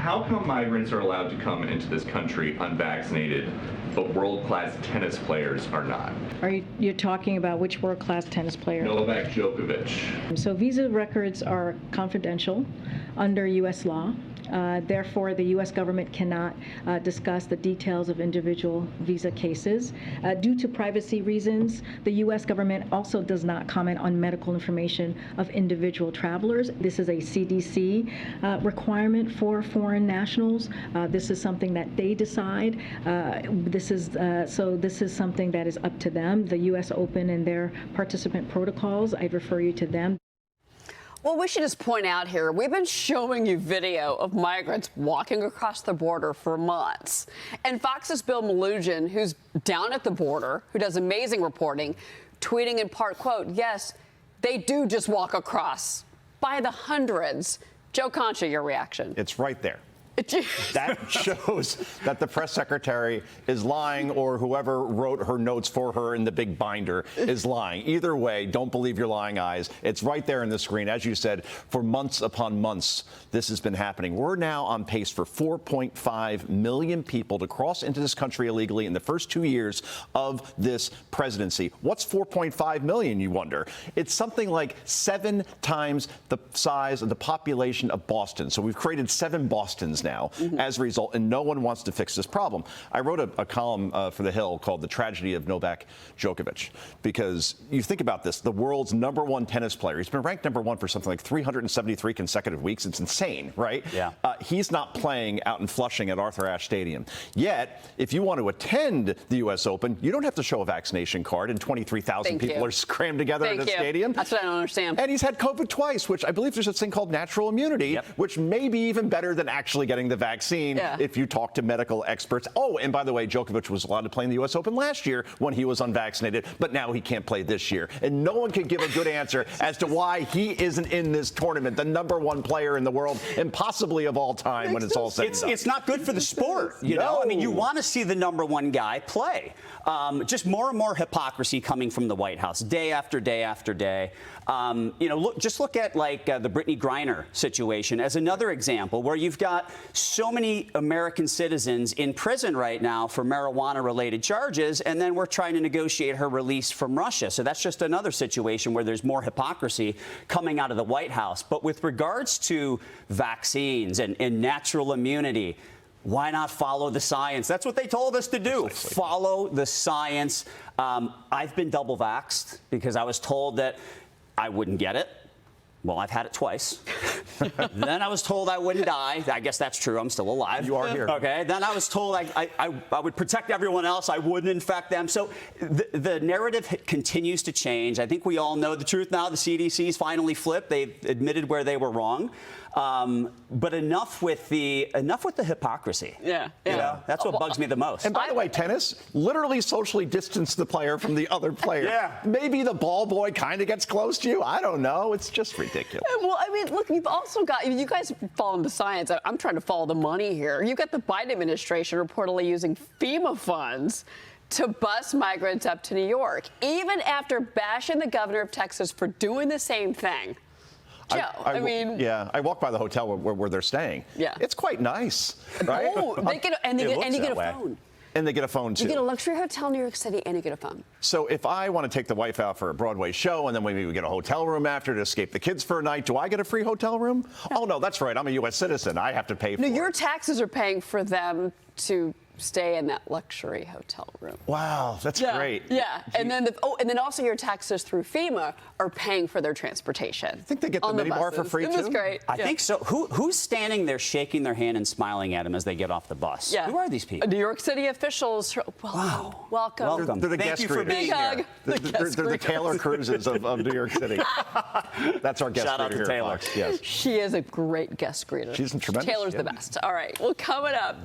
how come migrants are allowed to come into this country unvaccinated, but world-class tennis players are not? You're talking about which world-class tennis player? Novak Djokovic. So visa records are confidential under U.S. law. Therefore, the U.S. government cannot discuss the details of individual visa cases. Due to privacy reasons, the U.S. government also does not comment on medical information of individual travelers. This is a CDC requirement for foreign nationals. This is something that they decide. This is something that is up to them. The U.S. Open and their participant protocols, I'd refer you to them. Well, we should just point out here, we've been showing you video of migrants walking across the border for months. And Fox's Bill Melugin, who's down at the border, who does amazing reporting, tweeting in part, quote, yes, they do just walk across by the hundreds. Joe Concha, your reaction? It's right there. That shows that the press secretary is lying, or whoever wrote her notes for her in the big binder is lying. Either way, don't believe your lying eyes. It's right there in the screen. As you said, for months upon months, this has been happening. We're now on pace for 4.5 million people to cross into this country illegally in the first 2 years of this presidency. What's 4.5 million, you wonder? It's something like 7 times the size of the population of Boston. So we've created 7 Bostons now as a result, and no one wants to fix this problem. I wrote a column for The Hill called The Tragedy of Novak Djokovic, because you think about this, the world's #1 tennis player. He's been ranked #1 for something like 373 consecutive weeks. It's insane, right? Yeah. He's not playing out in Flushing at Arthur Ashe Stadium. Yet, if you want to attend the U.S. Open, you don't have to show a vaccination card, and 23,000 people are crammed together at a stadium. That's what I don't understand. And he's had COVID twice, which I believe there's a thing called natural immunity, which may be even better than actually getting the vaccine if you talk to medical experts. Oh, and by the way, Djokovic was allowed to play in the U.S. Open last year when he was unvaccinated, but now he can't play this year. And no one can give a good answer as to why he isn't in this tournament, the #1 player in the world, and possibly of all time when it's all said and done. It's not good for the sport, you know? I mean, you want to see the #1 guy play. Just more and more hypocrisy coming from the White House, day after day after day. You know, look at like the Brittany Griner situation as another example, where you've got so many American citizens in prison right now for marijuana-related charges, and then we're trying to negotiate her release from Russia. So that's just another situation where there's more hypocrisy coming out of the White House. But with regards to vaccines and natural immunity, why not follow the science? That's what they told us to do. Precisely. Follow the science. I've been double vaxxed because I was told that I wouldn't get it. Well, I've had it twice. Then I was told I wouldn't die. I guess that's true. I'm still alive. You are here. Okay. Then I was told I would protect everyone else. I wouldn't infect them. So the narrative continues to change. I think we all know the truth now. The CDC's finally flipped. They've admitted where they were wrong. But enough with the hypocrisy. Yeah. You know, that's what bugs me the most. And by the way, tennis literally socially distance the player from the other player. Yeah. Maybe the ball boy kind of gets close to you. I don't know. It's just ridiculous. Well, I mean, look, you've also got, you guys follow the science. I'm trying to follow the money here. You've got the Biden administration reportedly using FEMA funds to bus migrants up to New York, even after bashing the governor of Texas for doing the same thing. Joe, I mean, yeah, I walked by the hotel where they're staying. Yeah, it's quite nice, right? Oh, they get and you get a phone. And they get a phone, too. You get a luxury hotel in New York City, and you get a phone. So if I want to take the wife out for a Broadway show, and then maybe we get a hotel room after to escape the kids for a night, do I get a free hotel room? No. Oh, no, that's right. I'm a U.S. citizen. I have to pay for it. No, your taxes are paying for them to stay in that luxury hotel room. Wow, that's great. Yeah, and then also your taxes through FEMA are paying for their transportation. I think they get the minibar for free, too. That's great. I think so. Who's standing there shaking their hand and smiling at them as they get off the bus? Yeah. Who are these people? New York City officials. Wow. Welcome. They're the Thank guest you for greeters. being here. They're the Taylor Cruises of New York City. That's our guest Shout out to Taylor. Yes. She is a great guest greeter. She's tremendous. Taylor's the best. All right. Well, coming up.